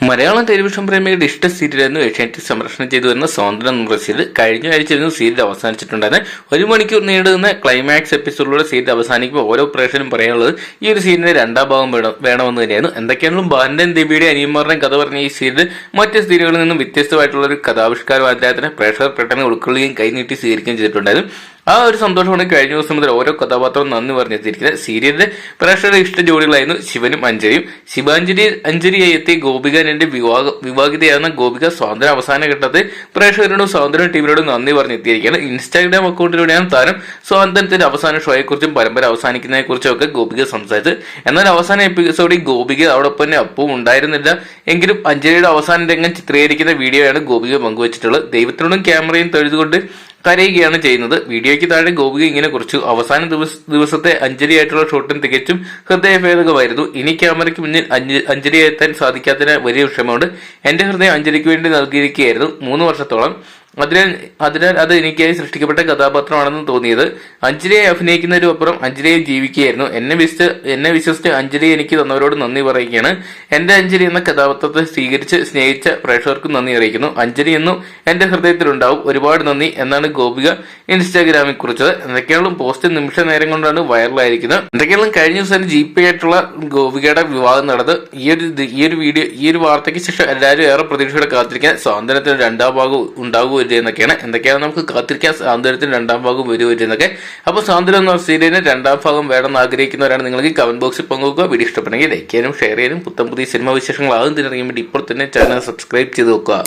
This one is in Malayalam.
മലയാളം ടെലിവിഷൻ പ്രേമികളുടെ ഇഷ്ട സീരിയലായിരുന്നു ഏഷ്യാനെറ്റ് സംപ്രേഷണം ചെയ്തു വരുന്ന സ്വാതന്ത്ര്യം എന്ന സീരിയൽ. കഴിഞ്ഞ ആഴ്ചയായിരുന്നു സീരിയൽ അവസാനിച്ചിട്ടുണ്ടായിരുന്നത്. 1 മണിക്കൂർ നീണ്ടുന്ന ക്ലൈമാക്സ് എപ്പിസോഡിലൂടെ സീരിയൽ അവസാനിക്കുമ്പോൾ ഓരോ പ്രേക്ഷകനും പറയാനുള്ളത് ഈ ഒരു സീരിയലിന്റെ രണ്ടാം ഭാഗം വേണമെന്ന് തന്നെയായിരുന്നു. എന്തൊക്കെയാണെങ്കിലും ബാലന്റെയും ദേവിയുടെയും അനിയന്മാരുടെയും കഥ പറഞ്ഞ ഈ സീരിയൽ മറ്റ് സീരിയലുകളിൽ നിന്നും വ്യത്യസ്തമായിട്ടുള്ള ഒരു കഥാവിഷ്കാരം അദ്ദേഹത്തിന് പ്രേക്ഷകർ പെട്ടെന്ന് ഉൾക്കൊള്ളുകയും കൈനീട്ടി സ്വീകരിക്കുകയും ചെയ്തിട്ടുണ്ടായിരുന്നു. ആ ഒരു സന്തോഷമാണ് കഴിഞ്ഞ ദിവസം മുതൽ ഓരോ കഥാപാത്രവും നന്ദി പറഞ്ഞെത്തിയിരിക്കുന്നത്. സീരിയലിന്റെ പ്രേക്ഷകരുടെ ഇഷ്ട ജോഡികളായിരുന്നു ശിവനും അഞ്ജലിയും. അഞ്ജലിയായി എത്തിയ ഗോപിക എന്റെ വിവാഹിതയായിരുന്ന ഗോപിക സ്വാതന്ത്ര്യ അവസാന ഘട്ടത്തിൽ പ്രേക്ഷകരോടും സ്വാതന്ത്ര്യം ടീമിനോടും നന്ദി പറഞ്ഞെത്തിയിരിക്കുകയാണ്. ഇൻസ്റ്റാഗ്രാം അക്കൗണ്ടിലൂടെയാണ് താരം സ്വാതന്ത്ര്യത്തിന്റെ അവസാന ഷോയെക്കുറിച്ചും പരമ്പര അവസാനിക്കുന്നതിനെ കുറിച്ചും ഒക്കെ ഗോപിക സംസാരിച്ചത്. എന്നാൽ അവസാന എപ്പിസോഡിൽ ഗോപിക അതോടൊപ്പം തന്നെ അപ്പവും ഉണ്ടായിരുന്നില്ല. എങ്കിലും അഞ്ജലിയുടെ അവസാന രംഗം ചിത്രീകരിക്കുന്ന വീഡിയോയാണ് ഗോപിക പങ്കുവച്ചിട്ടുള്ളത്. ദൈവത്തിനോടും ക്യാമറയും തൊഴുതുകൊണ്ട് കരയുകയാണ് ചെയ്യുന്നത്. വീഡിയോയ്ക്ക് താഴെ ഗോപിക ഇങ്ങനെ കുറിച്ചു: അവസാന ദിവസത്തെ അഞ്ജലിയായിട്ടുള്ള ഷോട്ടും തികച്ചും ഹൃദയഭേദകമായിരുന്നു. ഇനി ക്യാമറയ്ക്ക് മുന്നിൽ അഞ്ജലിയെ എത്താൻ സാധിക്കാത്തതിന് വലിയ വിഷമമുണ്ട്. എന്റെ ഹൃദയം അഞ്ജലിക്ക് വേണ്ടി നൽകിയിരിക്കുകയായിരുന്നു 3 വർഷത്തോളം. അതിനാൽ അത് എനിക്കായി സൃഷ്ടിക്കപ്പെട്ട കഥാപാത്രമാണെന്ന് തോന്നിയത്. അഞ്ജലിയെ അഭിനയിക്കുന്നതിനും അപ്പുറം അഞ്ജലിയെ ജീവിക്കുകയായിരുന്നു. എന്നെ വിശ്വസിച്ച് അഞ്ജലി എനിക്ക് തന്നവരോട് നന്ദി പറയുകയാണ്. എന്റെ അഞ്ജലി എന്ന കഥാപാത്രത്തെ സ്വീകരിച്ച് സ്നേഹിച്ച പ്രേക്ഷകർക്കും നന്ദി അറിയിക്കുന്നു. അഞ്ജലി എന്നും എന്റെ ഹൃദയത്തിലുണ്ടാവും. ഒരുപാട് നന്ദി എന്നാണ് ഗോപിക ഇൻസ്റ്റാഗ്രാമിൽ കുറിച്ചത്. എന്തൊക്കെയാണ് പോസ്റ്റ് നിമിഷ നേരം കൊണ്ടാണ് വൈറലായിരിക്കുന്നത്. എന്തൊക്കെയാണ് കഴിഞ്ഞ ദിവസം GP ആയിട്ടുള്ള ഗോപികയുടെ വിവാഹം നടന്നത്. ഈ ഒരു വാർത്തയ്ക്ക് ശേഷം എല്ലാവരും ഏറെ പ്രതീക്ഷയോടെ കാത്തിരിക്കാൻ സ്വാതന്ത്ര്യത്തിന് രണ്ടാം ഭാഗം ഉണ്ടാകുമോ എന്നൊക്കെയാണ്. എന്തൊക്കെയാണ് നമുക്ക് കാത്തിരിക്കാൻ സ്വാതന്ത്ര്യത്തിന് രണ്ടാം ഭാഗം വരുമോ എന്നൊക്കെ. അപ്പോൾ സ്വാതന്ത്ര്യം എന്ന സീരിയലിന് രണ്ടാം ഭാഗം വേണമെന്ന് ആഗ്രഹിക്കുന്നവരാണ് നിങ്ങൾക്ക് കമന്റ് ബോക്സിൽ പങ്കുവെക്കുക. വീഡിയോ ഇഷ്ടപ്പെടുമെങ്കിൽ ലൈക്ക് ചെയ്യാനും ഷെയർ ചെയ്യാനും പുതിയ സിനിമാ വിശേഷങ്ങൾ ആകും തിരികെ വേണ്ടി ഇപ്പോൾ തന്നെ ചാനൽ സബ്സ്ക്രൈബ് ചെയ്ത് വെക്കുക.